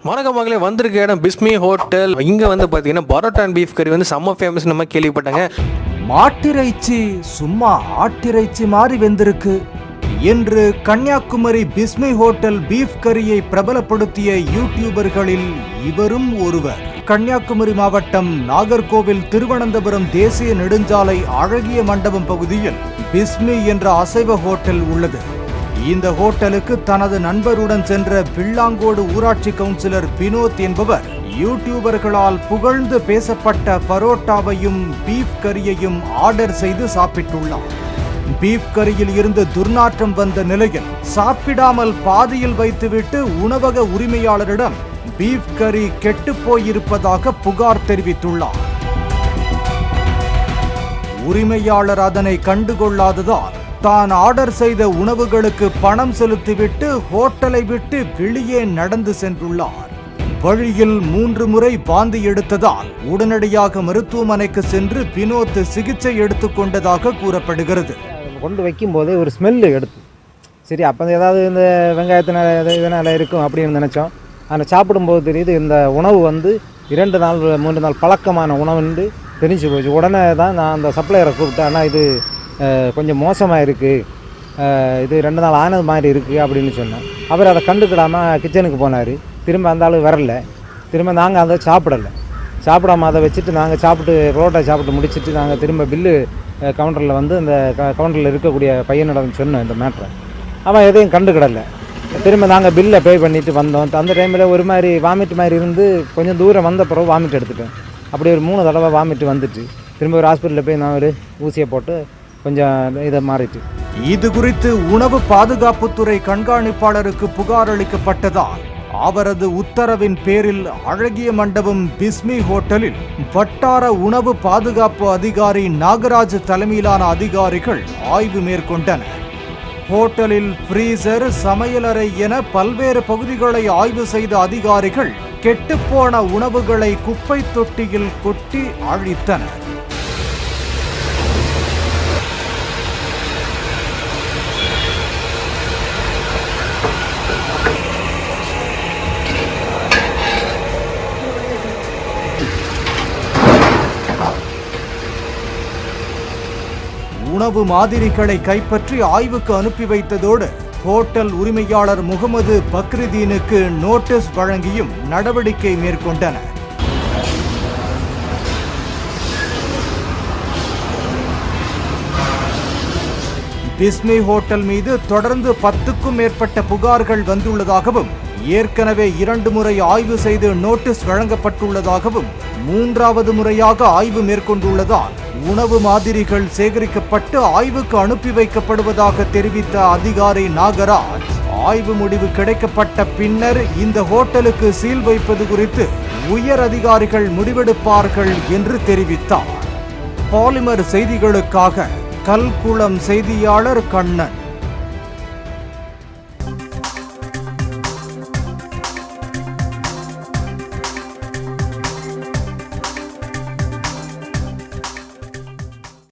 வணக்கம் மகளே, வந்திருக்க இடம் பிஸ்மி ஹோட்டல். இங்கே வந்து பார்த்தீங்கன்னா பரோட்டா அண்ட் பீஃப் கறி வந்து செம்ம ஃபேமஸ் நம்ம கேள்விப்பட்டாங்க. மாட்டிறைச்சி சும்மா ஆட்டிறைச்சி மாதிரி வெந்திருக்கு என்று கன்னியாகுமரி பிஸ்மி ஹோட்டல் பீஃப் கரியை பிரபலப்படுத்திய யூடியூபர்களில் இவரும் ஒருவர். கன்னியாகுமரி மாவட்டம் நாகர்கோவில் திருவனந்தபுரம் தேசிய நெடுஞ்சாலை அழகிய மண்டபம் பகுதியில் பிஸ்மி என்ற அசைவ ஹோட்டல் உள்ளது. இந்த ஹோட்டலுக்கு தனது நண்பருடன் சென்ற பிள்ளாங்கோடு ஊராட்சி கவுன்சிலர் வினோத் என்பவர் யூடியூபர்களால் புகழ்ந்து பேசப்பட்ட பரோட்டாவையும் பீஃப் கரியையும் ஆர்டர் செய்து சாப்பிட்டுள்ளார். பீஃப் கரியில் இருந்து துர்நாற்றம் வந்த நிலையில் சாப்பிடாமல் பாதியில் வைத்துவிட்டு உணவக உரிமையாளரிடம் பீஃப் கரி கெட்டுப்போயிருப்பதாக புகார் தெரிவித்துள்ளார். உரிமையாளர் அதனை கண்டுகொள்ளாததால் தான் ஆர்டர் செய்த உணவுகளுக்கு பணம் செலுத்திவிட்டு ஹோட்டலை விட்டு வெளியே நடந்து சென்றுள்ளார். வழியில் 3 முறை வாந்தி எடுத்ததால் உடனடியாக மருத்துவமனைக்கு சென்று வினோத் சிகிச்சை எடுத்துக்கொண்டதாக கூறப்படுகிறது. கொண்டு வைக்கும் போதே ஒரு ஸ்மெல்லு எடுத்து, சரி அப்போ ஏதாவது இந்த வெங்காயத்தினால இதனால் இருக்கும் அப்படின்னு நினச்சோம். ஆனால் சாப்பிடும்போது தெரியுது இந்த உணவு வந்து 2 நாள் 3 நாள் பழக்கமான உணவுன்னு தெரிஞ்சு போச்சு. உடனே தான் நான் அந்த சப்ளையரை கூப்பிட்டேன், ஆனால் இது கொஞ்சம் மோசமாக இருக்குது, இது 2 நாள் ஆனது மாதிரி இருக்குது அப்படின்னு சொன்னேன். அவர் அதை கண்டுக்கிடாமல் கிச்சனுக்கு போனார். திரும்ப அந்த ஆள் வரல. திரும்ப நாங்கள் அதை சாப்பிடாம அதை வச்சுட்டு நாங்கள் பரோட்டா சாப்பிட்டு முடிச்சுட்டு நாங்கள் திரும்ப பில்லு கவுண்டரில் வந்து இந்த கவுண்டரில் இருக்கக்கூடிய பையனிடம் சொன்னோம் இந்த மேட்ரை. அவன் எதையும் கண்டுக்கிடலை. திரும்ப நாங்கள் பில்லை பே பண்ணிவிட்டு வந்தோம். அந்த டைமில் ஒரு மாதிரி வாமிட் மாதிரி இருந்து கொஞ்சம் தூரம் வந்த பிறகு வாமிட் எடுத்துட்டேன். அப்படி ஒரு 3 தடவை வாமிட் வந்துட்டு திரும்ப ஒரு ஹாஸ்பிட்டலில் போய் நான் ஒரு ஊசியை போட்டு கொஞ்சம் இதை மாறிட்டு. இது குறித்து உணவு பாதுகாப்புத்துறை கண்காணிப்பாளருக்கு புகார் அளிக்கப்பட்டதால் அவரது உத்தரவின் பேரில் அழகிய மண்டபம் பிஸ்மி ஹோட்டலில் வட்டார உணவு பாதுகாப்பு அதிகாரி நாகராஜ் தலைமையிலான அதிகாரிகள் ஆய்வு மேற்கொண்டனர். ஹோட்டலில் ஃப்ரீசர், சமையலறை என பல்வேறு பகுதிகளை ஆய்வு செய்த அதிகாரிகள் கெட்டுப்போன உணவுகளை குப்பை தொட்டியில் கொட்டி அழித்தனர். உணவு மாதிரிகளை கைப்பற்றி ஆய்வுக்கு அனுப்பி வைத்ததோடு ஹோட்டல் உரிமையாளர் முகமது பக்ருதீனுக்கு நோட்டீஸ் வழங்கியும் நடவடிக்கை மேற்கொண்டனர். பிஸ்மி ஹோட்டல் மீது தொடர்ந்து 10க்கும் மேற்பட்ட புகார்கள் வந்துள்ளதாகவும், ஏற்கனவே 2 முறை ஆய்வு செய்து நோட்டீஸ் வழங்கப்பட்டுள்ளதாகவும், 3வது முறையாக ஆய்வு மேற்கொண்டுள்ளதால் உணவு மாதிரிகள் சேகரிக்கப்பட்டு ஆய்வுக்கு அனுப்பி வைக்கப்படுவதாக தெரிவித்த அதிகாரி நாகராஜ், ஆய்வு முடிவு கிடைக்கப்பட்ட பின்னர் இந்த ஹோட்டலுக்கு சீல் வைப்பது குறித்து உயர் அதிகாரிகள் முடிவெடுப்பார்கள் என்று தெரிவித்தார். பாலிமர் செய்திகளுக்காக கல்குளம் செய்தியாளர் கண்ணன்.